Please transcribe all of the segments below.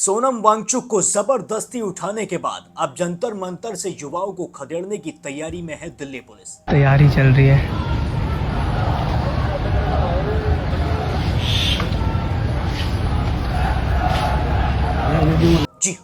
सोनम वांगचुक को जबरदस्ती उठाने के बाद अब जंतर मंतर से युवाओं को खदेड़ने की तैयारी में है दिल्ली पुलिस। तैयारी चल रही है। जी,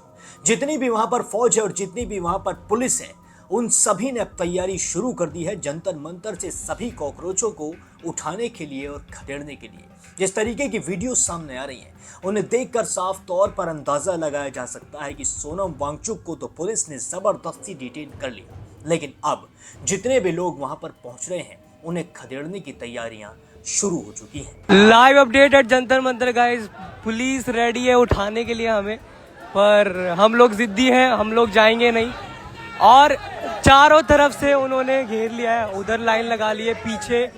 जितनी भी वहां पर फौज है और जितनी भी वहां पर पुलिस है, उन सभी ने अब तैयारी शुरू कर दी है जंतर मंतर से सभी कॉकरोचों को उठाने के लिए और खदेड़ने के लिए। जिस तरीके की वीडियो सामने आ रही हैं, उन्हें देखकर साफ तौर पर अंदाजा लगाया जा सकता है कि सोनम वांगचुक को तो पुलिस ने जबरदस्ती डिटेन कर लिया, लेकिन अब जितने भी लोग वहां पर पहुंच रहे हैं, उन्हें खदेड़ने की तैयारियां शुरू हो चुकी हैं। Live update at Jantar Mantar guys, police ready है उठाने के लिए हमें, पर हम लोग जिद्दी हैं, हम लोग जाएंगे नहीं। और चारों तरफ से उन्होंने घेर लिया है, उधर लाइन लगा ली है पीछे।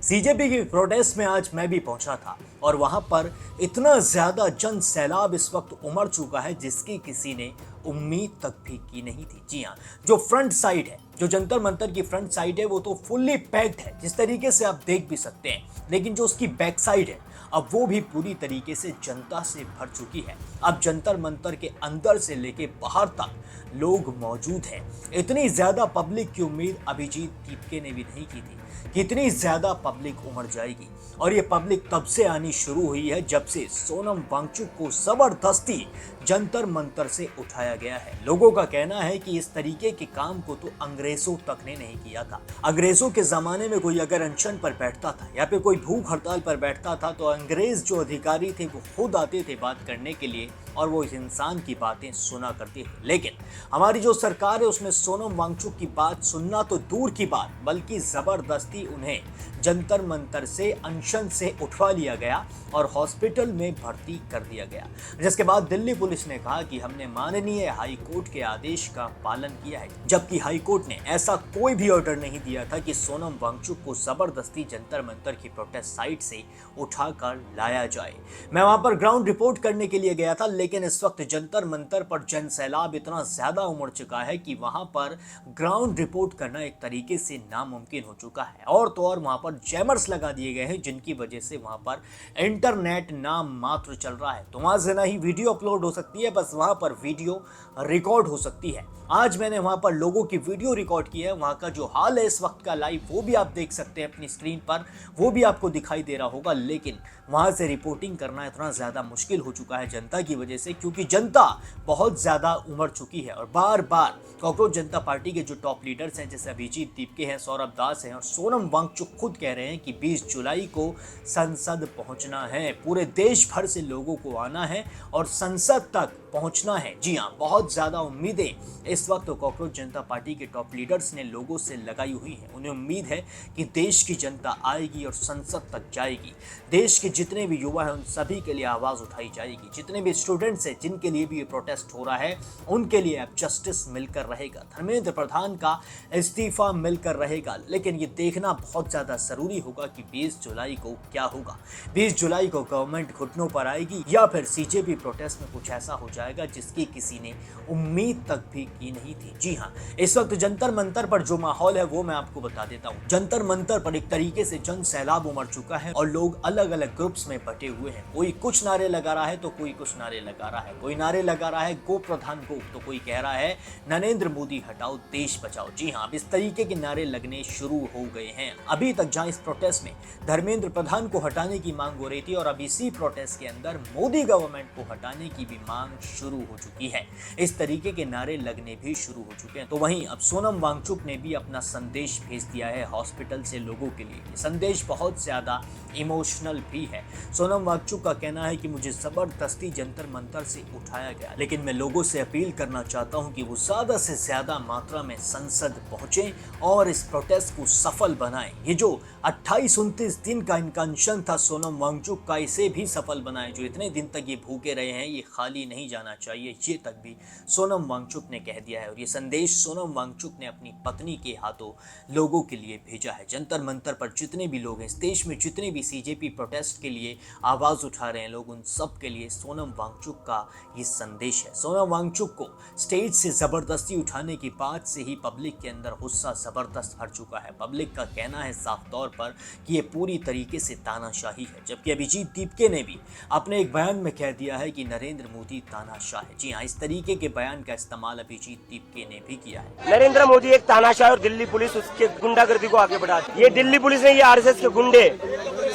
सीजेपी की प्रोटेस्ट में आज मैं भी पहुंचा था और वहां पर इतना ज्यादा जन सैलाब इस वक्त उमड़ चुका है जिसकी किसी ने उम्मीद तक भी की नहीं थी। जी हाँ, जो फ्रंट साइड है, जो जंतर मंतर की फ्रंट साइड है, वो तो फुल्ली पैक्ड है जिस तरीके से आप देख भी सकते हैं, लेकिन जो उसकी बैक साइड है अब वो भी पूरी तरीके से जनता से भर चुकी है। अब जंतर मंतर के अंदर से लेके बाहर तक लोग मौजूद हैं। इतनी ज्यादा पब्लिक की उम्मीद अभिजीत दीपके ने भी नहीं की थी कि इतनी ज्यादा पब्लिक उमड़ जाएगी, और ये पब्लिक तब से आनी शुरू हुई है जब से सोनम वांगचुक को जबरदस्ती जंतर मंतर से उठाया गया है। लोगों का कहना है कि इस तरीके के काम को तो अंग्रेजों तक ने नहीं किया था। अंग्रेजों के जमाने में कोई अगर अनशन पर बैठता था या फिर कोई भूख हड़ताल पर बैठता था तो अंग्रेज जो अधिकारी थे वो खुद आते थे बात करने के लिए और वो इस इंसान की बातें सुना करते थे। लेकिन हमारी जो सरकार है उसमें सोनम वांगचुक की बात सुनना तो दूर की बात, बल्कि जबरदस्ती उन्हें जंतर मंतर से अनशन से उठवा लिया गया और हॉस्पिटल में भर्ती कर दिया गया, जिसके बाद दिल्ली पुलिस ने कहा कि हमने माननीय हाई कोर्ट के आदेश का पालन किया है, जबकि हाई कोर्ट ने ऐसा कोई भी ऑर्डर नहीं दिया था कि सोनम वांगचुक को जबरदस्ती जंतर मंतर की प्रोटेस्ट साइट से उठाकर लाया जाए। मैं वहां पर ग्राउंड रिपोर्ट करने के लिए गया था, लेकिन इस वक्त जंतर मंतर पर जन सैलाब इतना ज्यादा उमड़ चुका है कि वहां पर ग्राउंड रिपोर्ट करना एक तरीके से नामुमकिन हो चुका है। और तो और वहां पर जैमर्स लगा दिए गए हैं जिनकी वजह से वहां पर इंटरनेट नाम मात्र चल रहा है, तो वहां से ना ही वीडियो अपलोड हो सकती है, बस वहां पर वीडियो रिकॉर्ड हो सकती है। आज मैंने वहां पर लोगों की वीडियो रिकॉर्ड की है, वहां का जो हाल है इस वक्त का लाइव वो भी आप देख सकते हैं अपनी स्क्रीन पर, वो भी आपको दिखाई दे रहा होगा। लेकिन वहां से रिपोर्टिंग करना इतना ज्यादा मुश्किल हो चुका है जनता की वजह से, क्योंकि जनता बहुत ज्यादा उमड़ चुकी है। और बार बार कॉकरोच जनता पार्टी के जो टॉप लीडर्स हैं, जैसे अभिजीत दीपके हैं, सौरभ दास हैं और सोनम वांगचुक खुद कह रहे हैं कि 20 जुलाई को संसद पहुंचना है, पूरे देश भर से लोगों को आना है और संसद तक पहुंचना है। जी हाँ, बहुत ज्यादा उम्मीदें इस वक्त कॉकरोच जनता पार्टी के टॉप लीडर्स ने लोगों से लगाई हुई हैं। उन्हें उम्मीद है कि देश की जनता आएगी और संसद तक जाएगी। देश के जितने भी युवा हैं उन सभी के लिए आवाज उठाई जाएगी। जितने भी स्टूडेंट्स हैं जिनके लिए भी ये प्रोटेस्ट हो रहा है, उनके लिए अब जस्टिस मिलकर रहेगा, धर्मेंद्र प्रधान का इस्तीफा मिलकर रहेगा। लेकिन ये देखना बहुत ज्यादा जरूरी होगा कि 20 जुलाई को क्या होगा। 20 जुलाई को गवर्नमेंट घुटनों पर आएगी या फिर सीजेपी प्रोटेस्ट में कुछ ऐसा हो जाएगा जिसकी किसी ने उम्मीद तक भी की नहीं थी। जी हाँ, इस वक्त जंतर मंतर पर जो माहौल है वो मैं आपको बता देता हूँ। जंतर मंतर पर एक तरीके से जन सैलाब उमड़ चुका है और लोग अलग अलग ग्रुप्स में बटे हुए हैं। कोई कुछ नारे लगा रहा है तो कोई कुछ नारे लगा रहा है। कोई नारे लगा रहा है गो प्रधान गो, तो कोई कह रहा है नरेंद्र मोदी हटाओ देश बचाओ। जी हाँ, अब इस तरीके के नारे लगने शुरू हो गए हैं। अभी तक जहां इस प्रोटेस्ट में धर्मेंद्र प्रधान को हटाने की मांग हो रही थी और अब इसी प्रोटेस्ट के अंदर मोदी गवर्नमेंट को हटाने की भी मांग शुरू हो चुकी है। इस तरीके के नारे लगने भी शुरू हो चुके हैं। तो वहीं अब सोनम वांगचुक ने भी अपना संदेश भेज दिया है हॉस्पिटल से लोगों के लिए। संदेश बहुत ज्यादा इमोशनल भी है। सोनम वांगचुक का कहना है कि मुझे जबरदस्ती जंतर मंतर से उठाया गया, लेकिन मैं लोगों से अपील करना चाहता हूं कि वो ज्यादा से ज्यादा मात्रा में संसद पहुंचे और इस प्रोटेस्ट को सफल बनाएं। ये जो 28-29 दिन का इनका अनशन था सोनम वांगचुक का, इसे भी सफल बनाएं। जो इतने दिन तक ये भूखे रहे हैं ये खाली नहीं जाना चाहिए, ये तक भी सोनम वांगचुक ने कह दिया है। और ये संदेश सोनम वांगचुक ने अपनी पत्नी के हाथों लोगों के लिए भेजा है। जंतर मंतर पर जितने भी लोग हैं इस देश में, जितने भी सीजेपी प्रोटेस्ट के लिए आवाज उठा रहे हैं लोग, उन सब के लिए सोनम वांगचुक का ये संदेश है। सोनम वांगचुक को स्टेज से जबरदस्ती उठाने की बात से ही पब्लिक के अंदर गुस्सा जबरदस्त भर चुका है। पब्लिक इनका कहना है साफ तौर पर कि ये पूरी तरीके से तानाशाही है, जबकि अभिजीत दीपके ने भी अपने एक बयान में कह दिया है कि नरेंद्र मोदी तानाशाह है। जी हाँ, इस तरीके के बयान का इस्तेमाल अभिजीत दीपके ने भी किया है। नरेंद्र मोदी एक तानाशाह और दिल्ली पुलिस उसके गुंडागर्दी को आगे बढ़ाती है। ये दिल्ली पुलिस ने, ये आरएसएस के गुंडे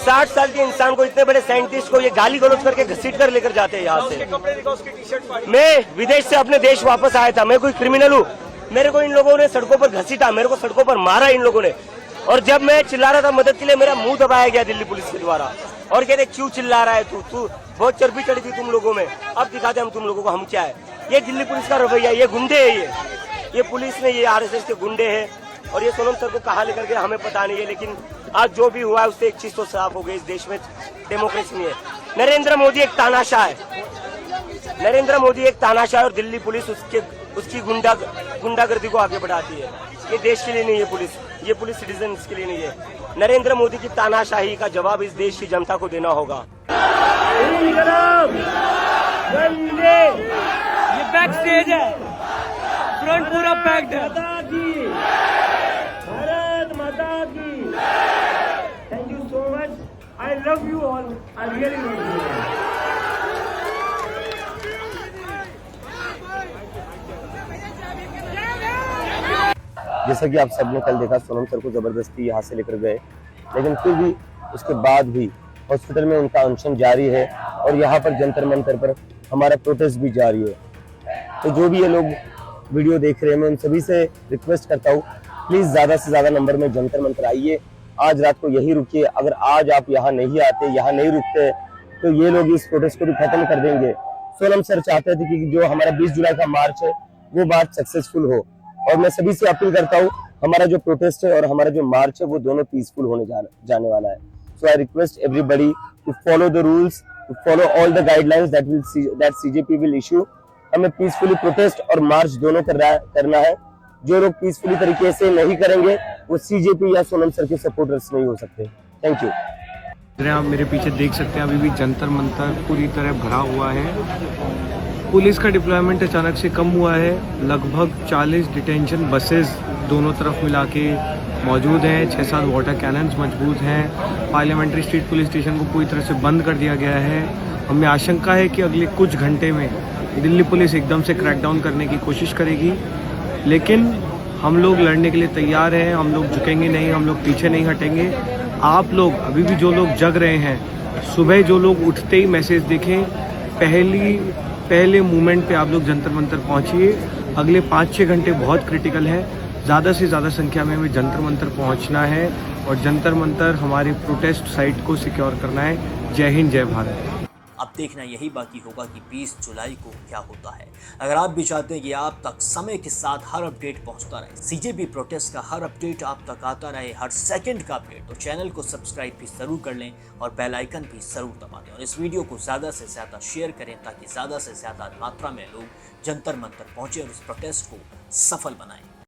60 साल के इंसान को, इतने बड़े साइंटिस्ट को ये गाली गलौज करके घसीट कर लेकर जाते हैं यहाँ से। मैं विदेश से अपने देश वापस आया था, मैं कोई क्रिमिनल हूँ? मेरे को इन लोगों ने सड़कों पर घसीटा, मेरे को सड़कों पर मारा इन लोगों ने, और जब मैं चिल्ला रहा था मदद के लिए मेरा मुंह दबाया गया दिल्ली पुलिस के द्वारा, और कहते क्यों चिल्ला रहा है तू बहुत चर्बी चढ़ी थी तुम लोगों में, अब दिखाते हम तुम लोगों को हम क्या है। ये दिल्ली पुलिस का रवैया, ये गुंडे है, ये पुलिस ने, ये आरएसएस के गुंडे हैं। और ये सोनम सर को कहाँ लेकर के हमें पता नहीं है, लेकिन आज जो भी हुआ है उससे एक चीज तो साफ हो गई, इस देश में डेमोक्रेसी नहीं है। नरेंद्र मोदी एक तानाशाह है, नरेंद्र मोदी एक तानाशाह है और दिल्ली पुलिस उसकी गुंडागर्दी को आगे बढ़ाती है। ये देश के लिए नहीं है पुलिस, ये पुलिस सिटीजन्स के लिए नहीं है। नरेंद्र मोदी की तानाशाही का जवाब इस देश की जनता को देना होगा। ये बैक स्टेज है, फ्रंट पूरा पैक्ड है। भारत माता की। Thank you so much, I love you all, I really love you. जैसा कि आप सबने कल देखा, सोनम सर को जबरदस्ती यहाँ से लेकर गए, लेकिन फिर भी उसके बाद भी हॉस्पिटल में उनका अनशन जारी है और यहाँ पर जंतर मंतर पर हमारा प्रोटेस्ट भी जारी है। तो जो भी ये लोग वीडियो देख रहे हैं, मैं उन सभी से रिक्वेस्ट करता हूँ, प्लीज ज्यादा से ज्यादा नंबर में जंतर मंतर आइए, आज रात को यही रुकिए। अगर आज आप यहाँ नहीं आते, यहाँ नहीं रुकते, तो ये लोग इस प्रोटेस्ट को भी खत्म कर देंगे। सोनम सर चाहते थे कि जो हमारा 20 जुलाई का मार्च है वो मार्च सक्सेसफुल हो, और मैं सभी से अपील करता हूँ, हमारा जो प्रोटेस्ट है और हमारा जो मार्च है वो दोनों पीसफुल होने जाने वाला है। So I request everybody to follow the rules, to follow all the guidelines that CJP will issue. हमें पीसफुली प्रोटेस्ट और मार्च दोनों करना है। जो लोग पीसफुली तरीके से नहीं करेंगे वो सीजेपी या सोनम सर के सपोर्टर्स नहीं हो सकते। Thank you. आप मेरे पीछे देख सकते हैं, अभी भी जंतर मंतर पूरी तरह भरा हुआ है। पुलिस का डिप्लॉयमेंट अचानक से कम हुआ है, लगभग 40 डिटेंशन बसेस दोनों तरफ मिला के मौजूद हैं, 6-7 वाटर कैनन्स मजबूत हैं। पार्लियामेंट्री स्ट्रीट पुलिस स्टेशन को पूरी तरह से बंद कर दिया गया है। हमें आशंका है कि अगले कुछ घंटे में दिल्ली पुलिस एकदम से क्रैकडाउन करने की कोशिश करेगी, लेकिन हम लोग लड़ने के लिए तैयार हैं, हम लोग झुकेंगे नहीं, हम लोग पीछे नहीं हटेंगे। आप लोग अभी भी जो लोग जग रहे हैं, सुबह जो लोग उठते ही मैसेज देखें, पहले मूवमेंट पे आप लोग जंतर मंतर पहुंचिए। अगले 5-6 घंटे बहुत क्रिटिकल है, ज़्यादा से ज़्यादा संख्या में हमें जंतर मंतर पहुंचना है और जंतर मंतर हमारे प्रोटेस्ट साइट को सिक्योर करना है। जय हिंद, जय भारत। अब देखना यही बाकी होगा कि 20 जुलाई को क्या होता है। अगर आप भी चाहते हैं कि आप तक समय के साथ हर अपडेट पहुंचता रहे, सीजेपी प्रोटेस्ट का हर अपडेट आप तक आता रहे, हर सेकंड का अपडेट, तो चैनल को सब्सक्राइब भी जरूर कर लें और बेल आइकन भी जरूर दबा दें, और इस वीडियो को ज़्यादा से ज़्यादा शेयर करें ताकि ज़्यादा से ज़्यादा मात्रा में लोग जंतर मंतर पहुँचे और इस प्रोटेस्ट को सफल बनाएं।